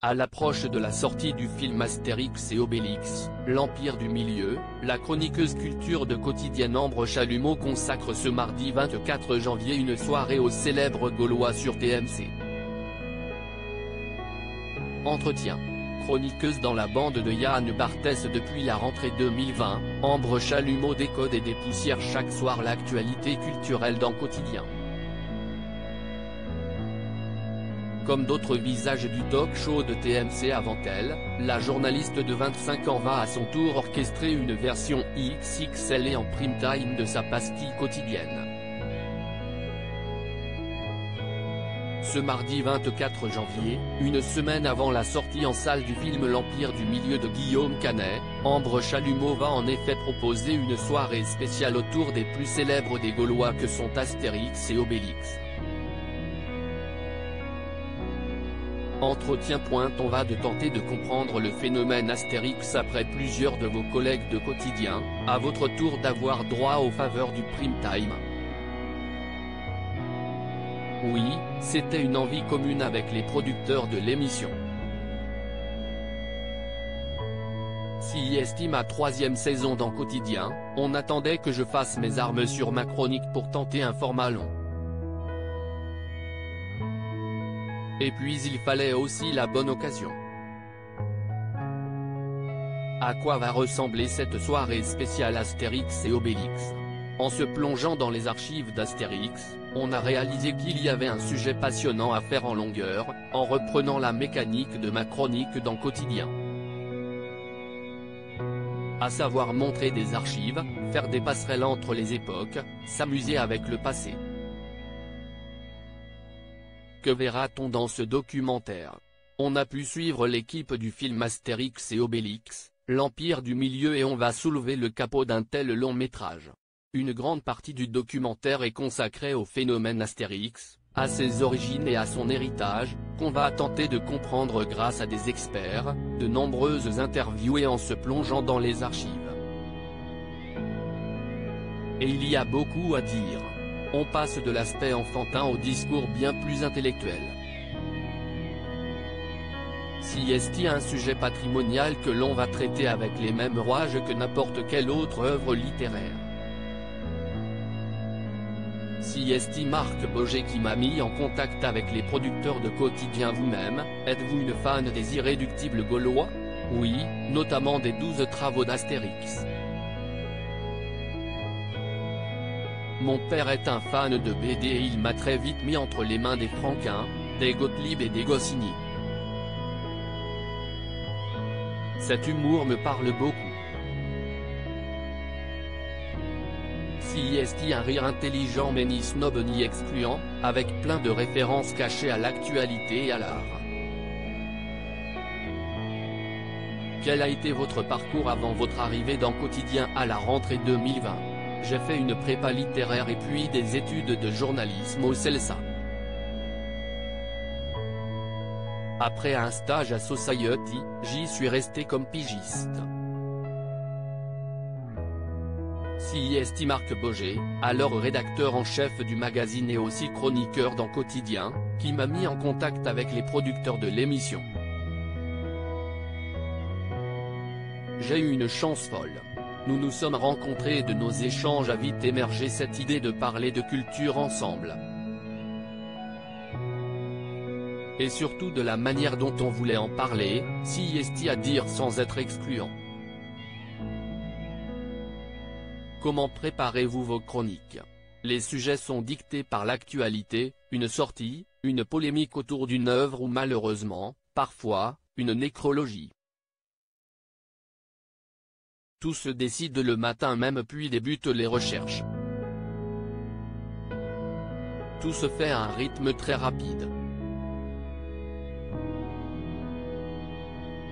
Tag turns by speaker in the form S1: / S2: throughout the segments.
S1: À l'approche de la sortie du film Astérix et Obélix, l'Empire du Milieu, la chroniqueuse culture de Quotidien Ambre Chalumeau consacre ce mardi 24 janvier une soirée aux célèbres Gaulois sur TMC. Entretien. Chroniqueuse dans la bande de Yann Barthès depuis la rentrée 2020, Ambre Chalumeau décode et dépoussière chaque soir l'actualité culturelle dans Quotidien. Comme d'autres visages du talk-show de TMC avant elle, la journaliste de 25 ans va à son tour orchestrer une version XXL et en prime time de sa pastille quotidienne. Ce mardi 24 janvier, une semaine avant la sortie en salle du film L'Empire du Milieu de Guillaume Canet, Ambre Chalumeau va en effet proposer une soirée spéciale autour des plus célèbres des Gaulois que sont Astérix et Obélix. Entretien. On va tenter de comprendre le phénomène Astérix après plusieurs de vos collègues de Quotidien, à votre tour d'avoir droit aux faveurs du prime time. Oui, c'était une envie commune avec les producteurs de l'émission. Si estime ma 3e saison dans Quotidien, on attendait que je fasse mes armes sur ma chronique pour tenter un format long. Et puis il fallait aussi la bonne occasion. À quoi va ressembler cette soirée spéciale Astérix et Obélix? En se plongeant dans les archives d'Astérix, on a réalisé qu'il y avait un sujet passionnant à faire en longueur, en reprenant la mécanique de ma chronique dans Quotidien. À savoir montrer des archives, faire des passerelles entre les époques, s'amuser avec le passé. Que verra-t-on dans ce documentaire? On a pu suivre l'équipe du film Astérix et Obélix, l'Empire du Milieu, et on va soulever le capot d'un tel long métrage. Une grande partie du documentaire est consacrée au phénomène Astérix, à ses origines et à son héritage, qu'on va tenter de comprendre grâce à des experts, de nombreuses interviews et en se plongeant dans les archives. Et il y a beaucoup à dire. On passe de l'aspect enfantin au discours bien plus intellectuel. Si est-il un sujet patrimonial que l'on va traiter avec les mêmes rouages que n'importe quelle autre œuvre littéraire. Si est-il Marc Boger qui m'a mis en contact avec les producteurs de Quotidien. Vous-même, êtes-vous une fan des irréductibles Gaulois? Oui, notamment des 12 travaux d'Astérix. Mon père est un fan de BD et il m'a très vite mis entre les mains des Franquin, des Gottlieb et des Goscinny. Cet humour me parle beaucoup. Si est-il un rire intelligent mais ni snob ni excluant, avec plein de références cachées à l'actualité et à l'art. Quel a été votre parcours avant votre arrivée dans Quotidien à la rentrée 2020? J'ai fait une prépa littéraire et puis des études de journalisme au CELSA. Après un stage à Society, j'y suis resté comme pigiste. Si est Marc Boger, alors rédacteur en chef du magazine et aussi chroniqueur dans Quotidien, qui m'a mis en contact avec les producteurs de l'émission. J'ai eu une chance folle. Nous nous sommes rencontrés et de nos échanges a vite émergé cette idée de parler de culture ensemble. Et surtout de la manière dont on voulait en parler, si est-il à dire sans être excluant. Comment préparez-vous vos chroniques? Les sujets sont dictés par l'actualité, une sortie, une polémique autour d'une œuvre ou malheureusement, parfois, une nécrologie. Tout se décide le matin même puis débutent les recherches. Tout se fait à un rythme très rapide.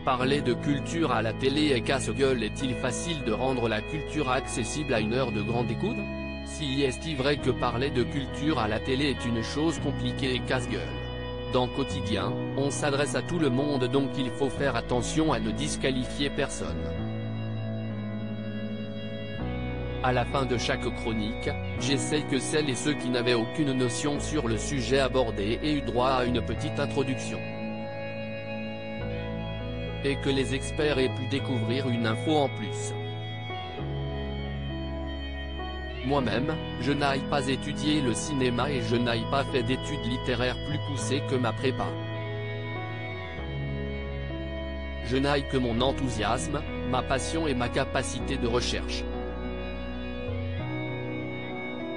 S1: Parler de culture à la télé est casse-gueule. Est-il facile de rendre la culture accessible à une heure de grande écoute? Si est-il vrai que parler de culture à la télé est une chose compliquée et casse-gueule? Dans Quotidien, on s'adresse à tout le monde donc il faut faire attention à ne disqualifier personne. À la fin de chaque chronique, j'essaie que celles et ceux qui n'avaient aucune notion sur le sujet abordé aient eu droit à une petite introduction. et que les experts aient pu découvrir une info en plus. Moi-même, je n'aille pas étudier le cinéma et je n'aille pas fait d'études littéraires plus poussées que ma prépa. Je n'aille que mon enthousiasme, ma passion et ma capacité de recherche.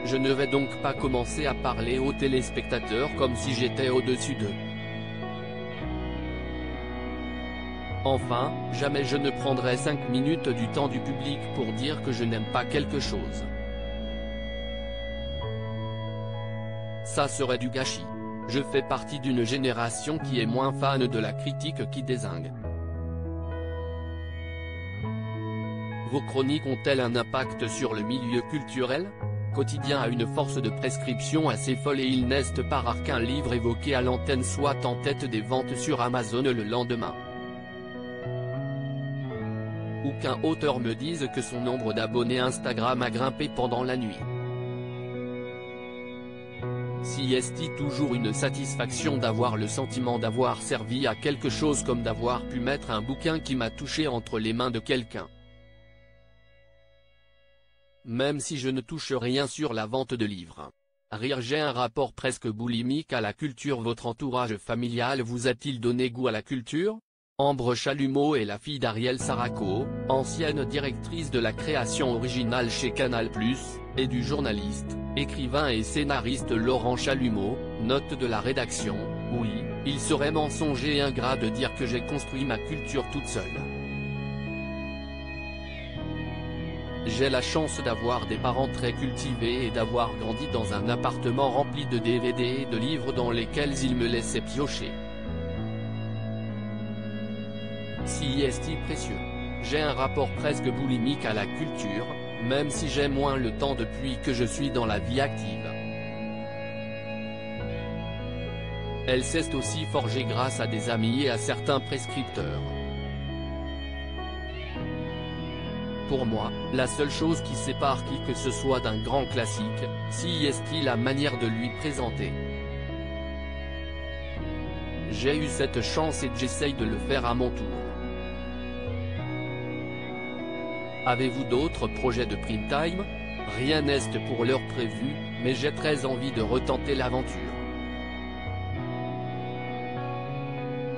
S1: Je ne vais donc pas commencer à parler aux téléspectateurs comme si j'étais au-dessus d'eux. Enfin, jamais je ne prendrai 5 minutes du temps du public pour dire que je n'aime pas quelque chose. Ça serait du gâchis. Je fais partie d'une génération qui est moins fan de la critique qui dézingue. Vos chroniques ont-elles un impact sur le milieu culturel ? Quotidien a une force de prescription assez folle et il n'est pas rare qu'un livre évoqué à l'antenne soit en tête des ventes sur Amazon le lendemain. Ou qu'un auteur me dise que son nombre d'abonnés Instagram a grimpé pendant la nuit. Si est-il toujours une satisfaction d'avoir le sentiment d'avoir servi à quelque chose comme d'avoir pu mettre un bouquin qui m'a touché entre les mains de quelqu'un. Même si je ne touche rien sur la vente de livres. Rire, j'ai un rapport presque boulimique à la culture. Votre entourage familial vous a-t-il donné goût à la culture ? Ambre Chalumeau est la fille d'Ariel Saraco, ancienne directrice de la création originale chez Canal+, et du journaliste, écrivain et scénariste Laurent Chalumeau. Note de la rédaction: oui, il serait mensonger et ingrat de dire que j'ai construit ma culture toute seule. J'ai la chance d'avoir des parents très cultivés et d'avoir grandi dans un appartement rempli de DVD et de livres dans lesquels ils me laissaient piocher. Si est-il précieux. J'ai un rapport presque boulimique à la culture, même si j'ai moins le temps depuis que je suis dans la vie active. Elle s'est aussi forgée grâce à des amis et à certains prescripteurs. Pour moi, la seule chose qui sépare qui que ce soit d'un grand classique, si est-il la manière de lui présenter. J'ai eu cette chance et j'essaye de le faire à mon tour. Avez-vous d'autres projets de prime time? Rien n'est pour l'heure prévu, mais j'ai très envie de retenter l'aventure.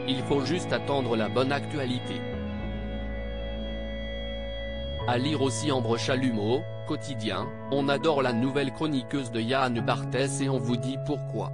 S1: Il faut juste attendre la bonne actualité. À lire aussi Ambre Chalumeau, Quotidien, on adore la nouvelle chroniqueuse de Yann Barthès et on vous dit pourquoi.